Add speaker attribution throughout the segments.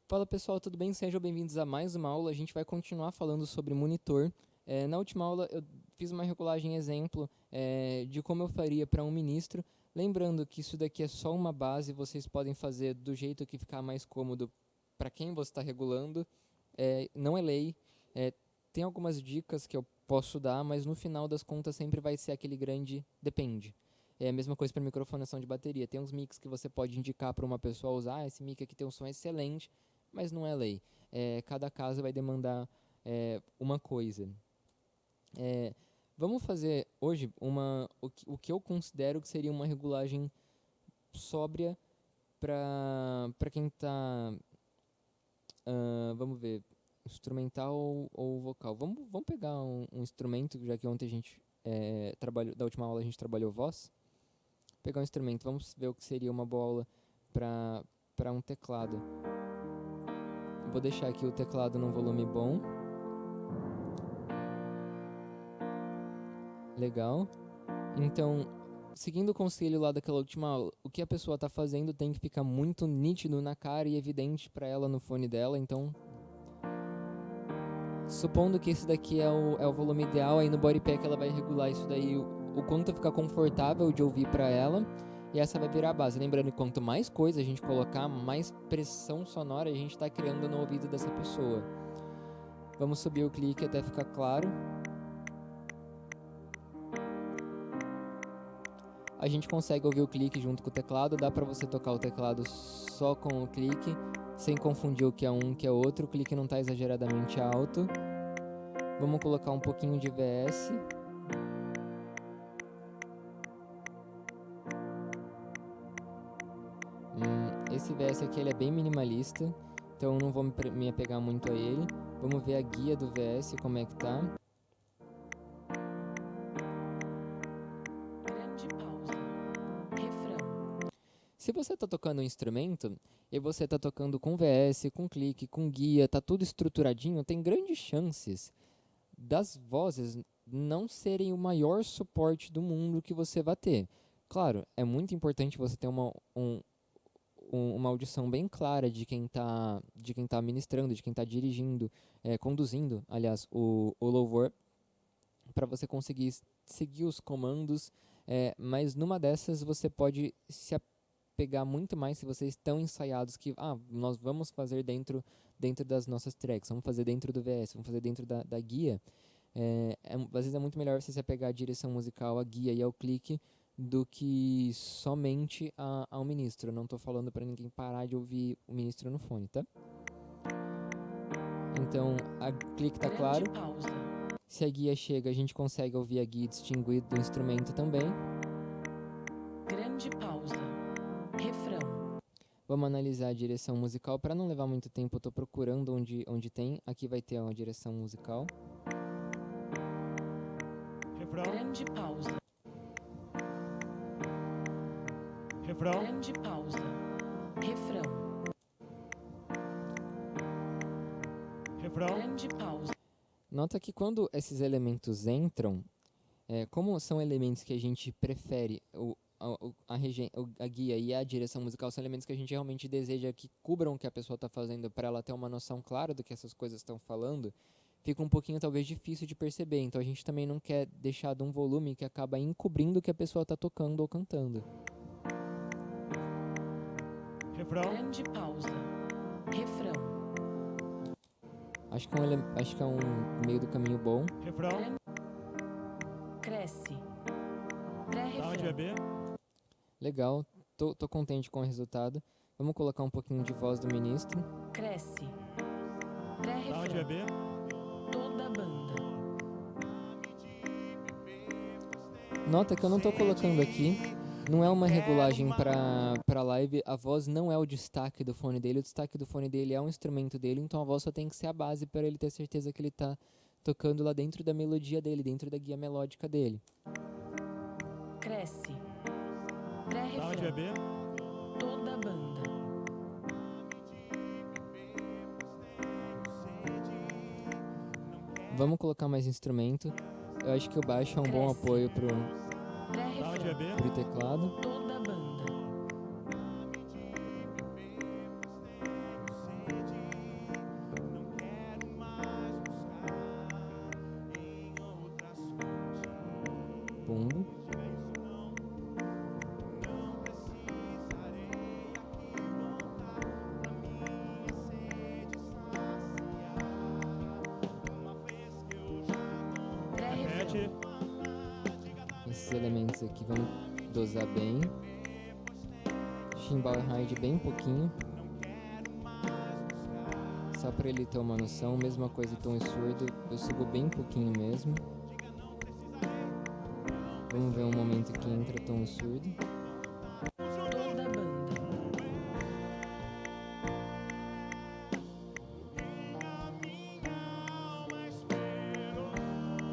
Speaker 1: Fala pessoal, tudo bem? Sejam bem-vindos a mais uma aula. A gente vai continuar falando sobre monitor. Na última aula eu fiz uma regulagem exemplo de como eu faria para um ministro. Lembrando que isso daqui é só uma base, vocês podem fazer do jeito que ficar mais cômodo para quem você está regulando. Não é lei. É, Tem algumas dicas que eu posso dar, mas no final das contas sempre vai ser aquele grande depende. É a mesma coisa para microfonação de bateria. Tem uns mix que você pode indicar para uma pessoa usar. Esse mic aqui tem um som excelente, mas não é lei. Cada caso vai demandar uma coisa. É, Vamos fazer hoje o que eu considero que seria uma regulagem sóbria para quem está, vamos ver, instrumental ou vocal. Vamos pegar um instrumento, já que ontem a gente trabalhou, da última aula a gente trabalhou voz. Pegar um instrumento, vamos ver o que seria uma boa aula para um teclado. Vou deixar aqui o teclado num volume bom. Legal. Então, seguindo o conselho lá daquela última aula, o que a pessoa está fazendo tem que ficar muito nítido na cara e evidente para ela no fone dela. Então, supondo que esse daqui é o volume ideal, aí no body pack ela vai regular isso daí, o quanto ficar confortável de ouvir para ela. E essa vai virar a base. Lembrando que quanto mais coisa a gente colocar, mais pressão sonora a gente está criando no ouvido dessa pessoa. Vamos subir o clique até ficar claro. A gente consegue ouvir o clique junto com o teclado. Dá para você tocar o teclado só com o clique, sem confundir o que é um e o que é outro. O clique não está exageradamente alto. Vamos colocar um pouquinho de VS. Esse VS aqui ele é bem minimalista, então eu não vou me apegar muito a ele. Vamos ver a guia do VS, como é que tá.
Speaker 2: Grande pausa. Refrão.
Speaker 1: Se você está tocando um instrumento e você está tocando com VS, com clique, com guia, tá tudo estruturadinho, tem grandes chances das vozes não serem o maior suporte do mundo que você vai ter. Claro, é muito importante você ter uma audição bem clara de quem tá ministrando, de quem está dirigindo, conduzindo, aliás, o louvor, para você conseguir seguir os comandos, mas numa dessas você pode se apegar muito mais se vocês estão ensaiados que nós vamos fazer dentro das nossas tracks, vamos fazer dentro do VS, vamos fazer dentro da guia. Às vezes é muito melhor você se apegar à direção musical, à guia e ao clique do que somente ao ministro. Eu não estou falando para ninguém parar de ouvir o ministro no fone, tá? Então, a clique está claro.
Speaker 2: Pausa.
Speaker 1: Se a guia chega, a gente consegue ouvir a guia distinguida do instrumento também.
Speaker 2: Grande pausa. Refrão.
Speaker 1: Vamos analisar a direção musical. Para não levar muito tempo, eu estou procurando onde tem. Aqui vai ter uma direção musical.
Speaker 3: Refrão.
Speaker 2: Grande pausa.
Speaker 3: Refrão.
Speaker 2: Grande pausa. Refrão.
Speaker 3: Refrão.
Speaker 2: Grande pausa.
Speaker 1: Nota que quando esses elementos entram, como são elementos que a gente prefere, a guia e a direção musical são elementos que a gente realmente deseja que cubram o que a pessoa está fazendo para ela ter uma noção clara do que essas coisas estão falando, fica um pouquinho talvez difícil de perceber. Então a gente também não quer deixar de um volume que acaba encobrindo o que a pessoa está tocando ou cantando.
Speaker 3: Refrão.
Speaker 2: Grande pausa. Refrão.
Speaker 1: Acho que é um meio do caminho bom.
Speaker 3: Refrão.
Speaker 2: Cresce.
Speaker 3: Da onde é
Speaker 2: Pré-refrão.
Speaker 3: B?
Speaker 1: Legal, tô contente com o resultado. Vamos colocar um pouquinho de voz do ministro.
Speaker 2: Cresce.
Speaker 3: Da onde é
Speaker 2: Pré-refrão.
Speaker 3: B?
Speaker 2: Toda a banda.
Speaker 1: Nota que eu não tô colocando aqui, não é uma regulagem para live, a voz não é o destaque do fone dele, o destaque do fone dele é um instrumento dele, então a voz só tem que ser a base para ele ter certeza que ele tá tocando lá dentro da melodia dele, dentro da guia melódica dele.
Speaker 2: Cresce.
Speaker 3: Da onde é
Speaker 2: Pré-refrão.
Speaker 3: B?
Speaker 2: Toda a banda.
Speaker 1: Vamos colocar mais instrumento. Eu acho que o baixo é um bom
Speaker 2: Cresce.
Speaker 1: apoio
Speaker 3: Da onde é
Speaker 2: Pré-refrão.
Speaker 3: B?
Speaker 1: pro teclado.
Speaker 2: Toda a banda.
Speaker 3: Noite.
Speaker 1: Esses elementos aqui vamos dosar bem. Chimbal e ride bem pouquinho. Só pra ele ter uma noção. Mesma coisa tom e surdo. Eu subo bem pouquinho mesmo. Vamos ver um momento que entra tom e surdo.
Speaker 2: Toda banda.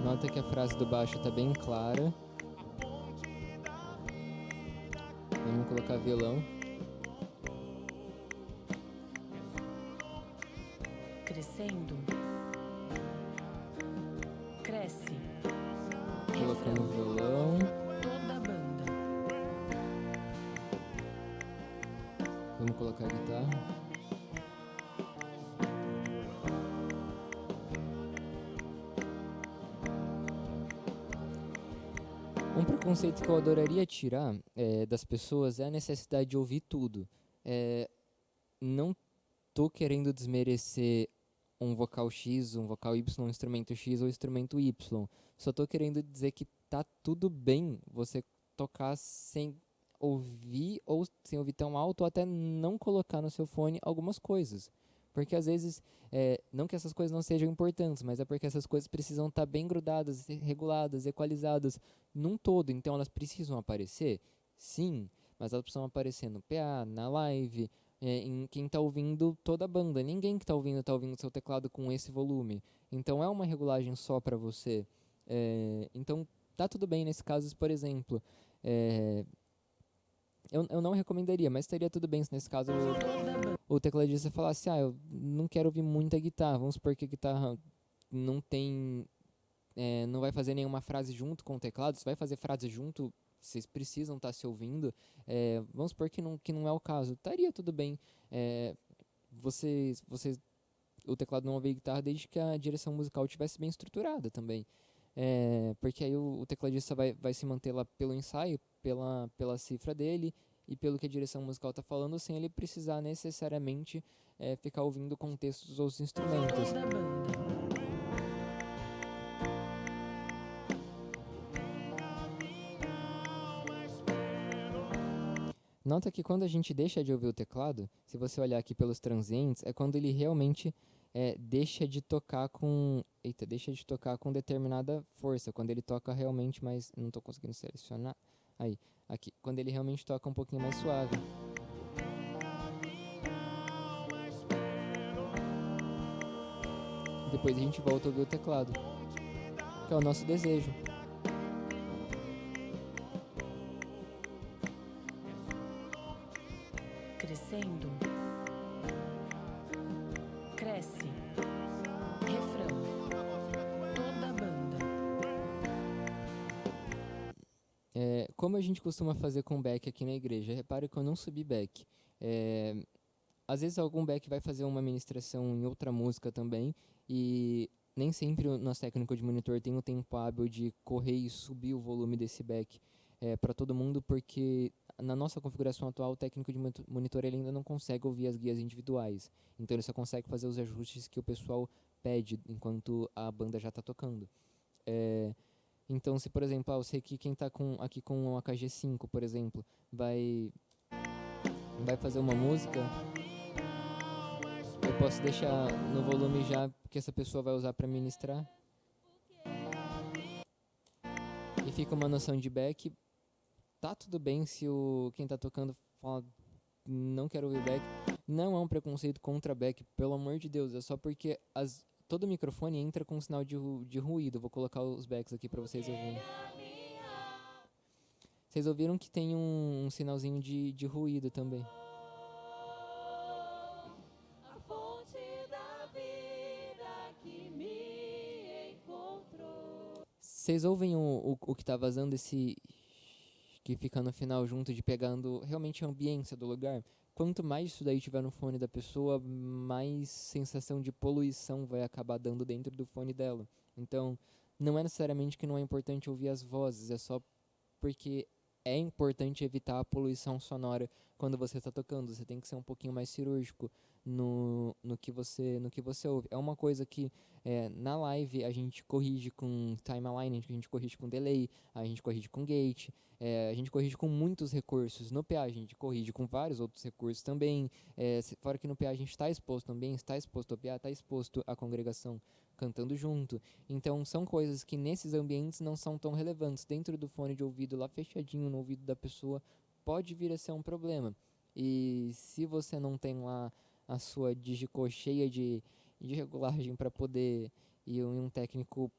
Speaker 1: Nota que a frase do baixo tá bem clara. Vamos colocar violão.
Speaker 2: Crescendo. Cresce.
Speaker 1: Colocando
Speaker 2: Refrão.
Speaker 1: violão.
Speaker 2: Toda banda.
Speaker 1: Vamos colocar a guitarra. Um preconceito que eu adoraria tirar das pessoas é a necessidade de ouvir tudo. Não tô querendo desmerecer um vocal X, um vocal Y, um instrumento X ou instrumento Y. Só tô querendo dizer que tá tudo bem você tocar sem ouvir ou sem ouvir tão alto ou até não colocar no seu fone algumas coisas. Porque às vezes, não que essas coisas não sejam importantes, mas é porque essas coisas precisam estar bem grudadas, reguladas, equalizadas num todo. Então elas precisam aparecer? Sim, mas elas precisam aparecer no PA, na live, em quem está ouvindo toda a banda. Ninguém que está ouvindo seu teclado com esse volume. Então é uma regulagem só para você. Então tá tudo bem nesse caso, por exemplo. Eu não recomendaria, mas estaria tudo bem se nesse caso o tecladista falasse, eu não quero ouvir muita guitarra. Vamos supor que a guitarra não tem, não vai fazer nenhuma frase junto com o teclado. Se vai fazer frase junto, vocês precisam estar se ouvindo. Vamos supor que não é o caso. Estaria tudo bem. O teclado não ouvir guitarra desde que a direção musical estivesse bem estruturada também. Porque aí o tecladista vai se manter lá pelo ensaio, pela cifra dele e pelo que a direção musical está falando, sem ele precisar necessariamente ficar ouvindo o contexto dos outros instrumentos.
Speaker 2: Toda banda.
Speaker 1: Nota que quando a gente deixa de ouvir o teclado, se você olhar aqui pelos transientes, é quando ele realmente deixa de tocar com determinada força, quando ele toca realmente mais, não estou conseguindo selecionar, aqui, quando ele realmente toca um pouquinho mais suave. Depois a gente volta a ouvir o teclado, que é o nosso desejo.
Speaker 2: Crescendo. Cresce. Refrão. Toda banda.
Speaker 1: Como a gente costuma fazer com back aqui na igreja, repare que eu não subi back. Às vezes algum back vai fazer uma ministração em outra música também, e nem sempre o nosso técnico de monitor tem o tempo hábil de correr e subir o volume desse back para todo mundo, porque na nossa configuração atual o técnico de monitor ele ainda não consegue ouvir as guias individuais, então ele só consegue fazer os ajustes que o pessoal pede enquanto a banda já está tocando. Então, se por exemplo, eu sei que quem está aqui com o AKG5, por exemplo, vai fazer uma música, eu posso deixar no volume já que essa pessoa vai usar para ministrar. E fica uma noção de back. Tá tudo bem se quem tá tocando fala, não quero ouvir back. Não é um preconceito contra back, pelo amor de Deus. É só porque todo microfone entra com um sinal de ruído. Vou colocar os backs aqui para vocês ouvirem. Vocês ouviram que tem um sinalzinho de ruído também. Vocês ouvem o que tá vazando, esse que fica no final junto de pegando realmente a ambiência do lugar? Quanto mais isso daí tiver no fone da pessoa, mais sensação de poluição vai acabar dando dentro do fone dela. Então, não é necessariamente que não é importante ouvir as vozes, é só porque é importante evitar a poluição sonora quando você está tocando. Você tem que ser um pouquinho mais cirúrgico no que você ouve. É uma coisa que na live a gente corrige com time alignment, a gente corrige com delay, a gente corrige com gate, a gente corrige com muitos recursos. No PA a gente corrige com vários outros recursos também. Fora que no PA a gente está exposto também, está exposto ao PA, está exposto à congregação cantando junto. Então são coisas que nesses ambientes não são tão relevantes. Dentro do fone de ouvido lá fechadinho no ouvido da pessoa pode vir a ser um problema. E se você não tem lá a sua digico cheia de regulagem para poder e um técnico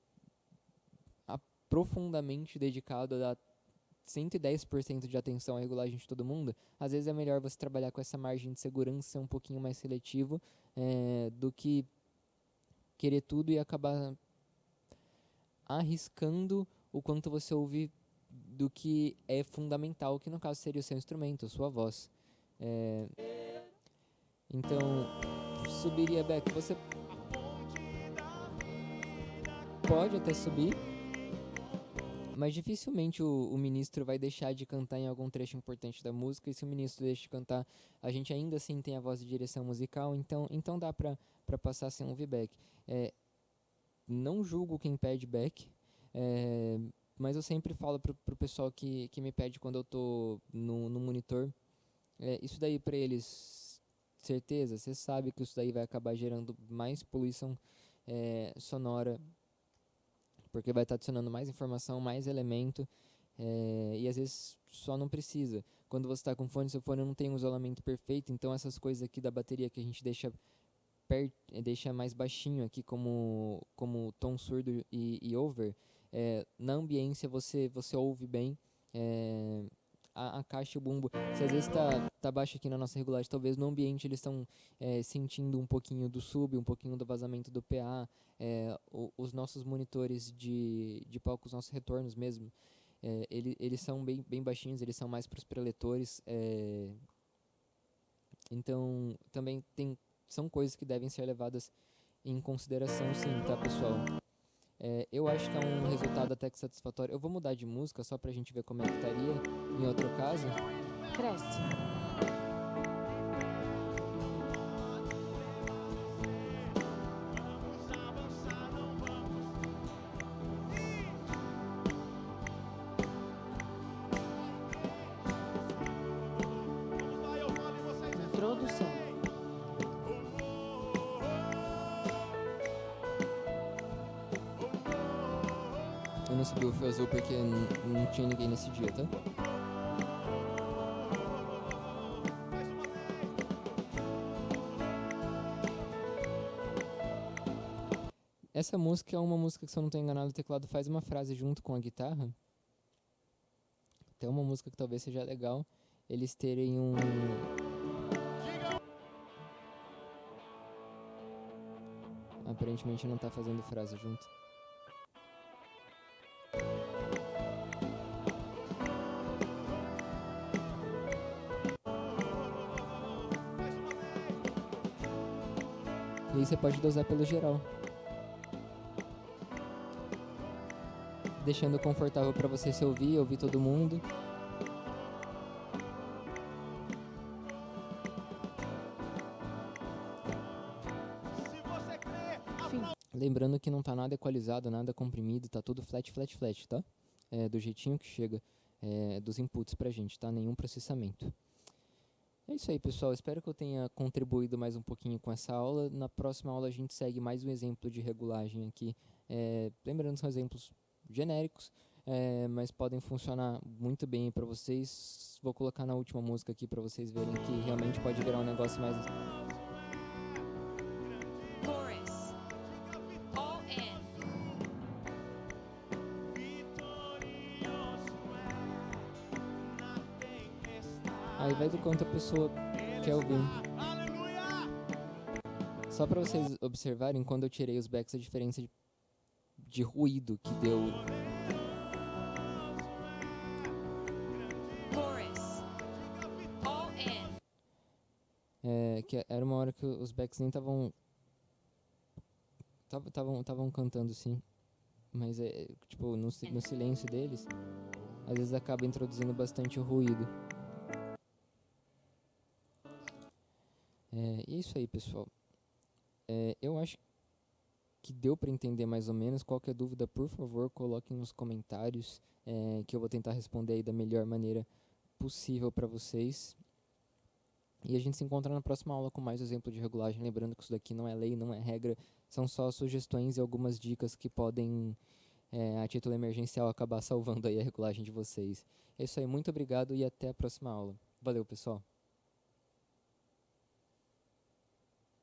Speaker 1: profundamente dedicado a dar 110% de atenção à regulagem de todo mundo, às vezes é melhor você trabalhar com essa margem de segurança um pouquinho mais seletivo do que querer tudo e acabar arriscando o quanto você ouve do que é fundamental, que no caso seria o seu instrumento, a sua voz. Então, subiria back. Você pode até subir, mas dificilmente o ministro vai deixar de cantar em algum trecho importante da música, e se o ministro deixa de cantar, a gente ainda assim tem a voz de direção musical, então dá pra passar sem ouvir back. Não julgo quem pede back, mas eu sempre falo pro pessoal que me pede quando eu tô no monitor, isso daí pra eles, certeza, você sabe que isso daí vai acabar gerando mais poluição sonora, porque vai estar adicionando mais informação, mais elemento, e às vezes só não precisa. Quando você está com fone, seu fone não tem um isolamento perfeito, então essas coisas aqui da bateria que a gente deixa mais baixinho aqui como tom surdo e over, na ambiência você ouve bem a caixa e o bumbo. Se às vezes tá baixo aqui na nossa regulagem, talvez no ambiente eles estão sentindo um pouquinho do sub, um pouquinho do vazamento do PA, os nossos monitores de palco, os nossos retornos mesmo, eles são bem baixinhos, eles são mais para os preletores, então também são coisas que devem ser levadas em consideração, sim, tá, pessoal? Eu acho que é um resultado até que satisfatório. Eu vou mudar de música só pra gente ver como é que estaria em outro caso.
Speaker 2: Cresce. Introdução.
Speaker 1: Eu não subi o fio azul porque não tinha ninguém nesse dia, tá? Essa música é uma música que, se eu não estou enganado, o teclado faz uma frase junto com a guitarra. Até uma música que talvez seja legal eles terem um... Aparentemente não tá fazendo frase junto. E aí você pode dosar pelo geral, deixando confortável para você se ouvir todo mundo.
Speaker 2: Fim.
Speaker 1: Lembrando que não tá nada equalizado, nada comprimido, tá tudo flat, tá? Do jeitinho que chega dos inputs pra gente, tá? Nenhum processamento. É isso aí, pessoal. Espero que eu tenha contribuído mais um pouquinho com essa aula. Na próxima aula a gente segue mais um exemplo de regulagem aqui. Lembrando que são exemplos genéricos, mas podem funcionar muito bem para vocês. Vou colocar na última música aqui para vocês verem que realmente pode virar um negócio mais...
Speaker 2: Chorus. All in.
Speaker 1: Aí vai do quanto a pessoa quer ouvir. Só para vocês observarem, quando eu tirei os backs, a diferença de ruído que deu.
Speaker 2: Chorus. All in.
Speaker 1: Que era uma hora que os backs nem estavam cantando, sim. Mas tipo, no silêncio deles, às vezes acaba introduzindo bastante ruído. E é isso aí, pessoal. Eu acho que deu para entender mais ou menos. Qualquer dúvida, por favor, coloquem nos comentários, que eu vou tentar responder aí da melhor maneira possível para vocês. E a gente se encontra na próxima aula com mais exemplo de regulagem. Lembrando que isso daqui não é lei, não é regra, são só sugestões e algumas dicas que podem, a título emergencial, acabar salvando aí a regulagem de vocês. É isso aí, muito obrigado e até a próxima aula. Valeu, pessoal!